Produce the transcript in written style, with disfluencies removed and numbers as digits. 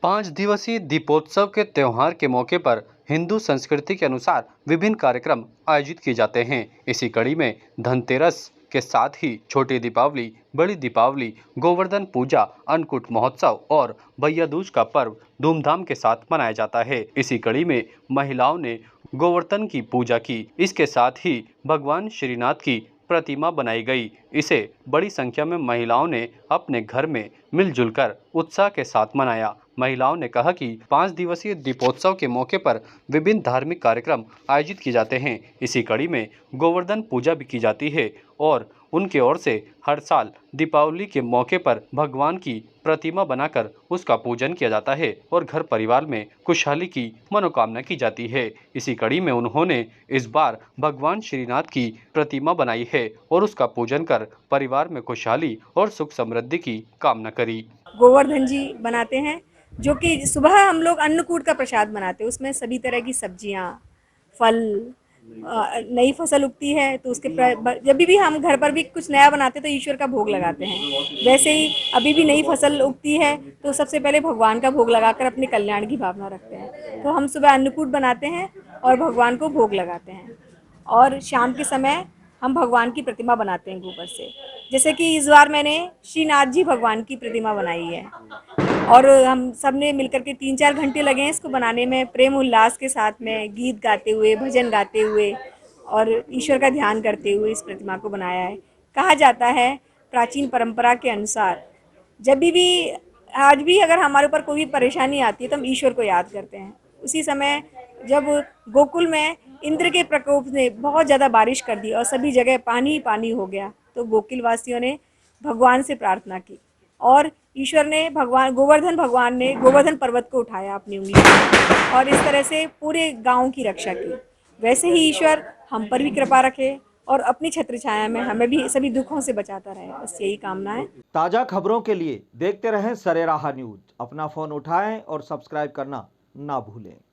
5 दिवसीय दीपोत्सव के त्योहार के मौके पर हिंदू संस्कृति के अनुसार विभिन्न कार्यक्रम आयोजित किए जाते हैं। इसी कड़ी में धनतेरस के साथ ही छोटी दीपावली, बड़ी दीपावली, गोवर्धन पूजा, अन्नकूट महोत्सव और भैया दूज का पर्व धूमधाम के साथ मनाया जाता है। इसी कड़ी में महिलाओं ने गोवर्धन की पूजा की। इसके साथ ही भगवान श्रीनाथ की प्रतिमा बनाई गई। इसे बड़ी संख्या में महिलाओं ने अपने घर में मिलजुल कर उत्साह के साथ मनाया। महिलाओं ने कहा कि 5 दिवसीय दीपोत्सव के मौके पर विभिन्न धार्मिक कार्यक्रम आयोजित किए जाते हैं। इसी कड़ी में गोवर्धन पूजा भी की जाती है और उनके ओर से हर साल दीपावली के मौके पर भगवान की प्रतिमा बनाकर उसका पूजन किया जाता है और घर परिवार में खुशहाली की मनोकामना की जाती है। इसी कड़ी में उन्होंने इस बार भगवान श्रीनाथ की प्रतिमा बनाई है और उसका पूजन कर परिवार में खुशहाली और सुख समृद्धि की कामना करी। गोवर्धन जी बनाते हैं, जो कि सुबह हम लोग अन्नकूट का प्रसाद बनाते हैं। उसमें सभी तरह की सब्जियां, फल, नई फसल उगती है तो उसके जब भी हम घर पर भी कुछ नया बनाते हैं तो ईश्वर का भोग लगाते हैं। वैसे ही अभी भी नई फसल उगती है तो सबसे पहले भगवान का भोग लगाकर अपने कल्याण की भावना रखते हैं। तो हम सुबह अन्नकूट बनाते हैं और भगवान को भोग लगाते हैं। और शाम के समय हम भगवान की प्रतिमा बनाते हैं गोबर से। जैसे कि इस बार मैंने श्रीनाथ जी भगवान की प्रतिमा बनाई है और हम सब ने मिलकर के 3-4 घंटे लगे हैं इसको बनाने में, प्रेम उल्लास के साथ में गीत गाते हुए, भजन गाते हुए और ईश्वर का ध्यान करते हुए इस प्रतिमा को बनाया है। कहा जाता है प्राचीन परंपरा के अनुसार, जब भी आज भी अगर हमारे ऊपर कोई भी परेशानी आती है तो हम ईश्वर को याद करते हैं। उसी समय जब गोकुल में इंद्र के प्रकोप ने बहुत ज़्यादा बारिश कर दी और सभी जगह पानी ही पानी हो गया, तो गोकुल वासियों ने भगवान से प्रार्थना की और ईश्वर ने भगवान ने गोवर्धन पर्वत को उठाया अपनी उंगली में और इस तरह से पूरे गांव की रक्षा की। वैसे ही ईश्वर हम पर भी कृपा रखे और अपनी छत्र छाया में हमें भी सभी दुखों से बचाता रहे, बस यही कामना है। ताज़ा खबरों के लिए देखते रहें सरेराह न्यूज। अपना फ़ोन उठाएं और सब्सक्राइब करना ना भूलें।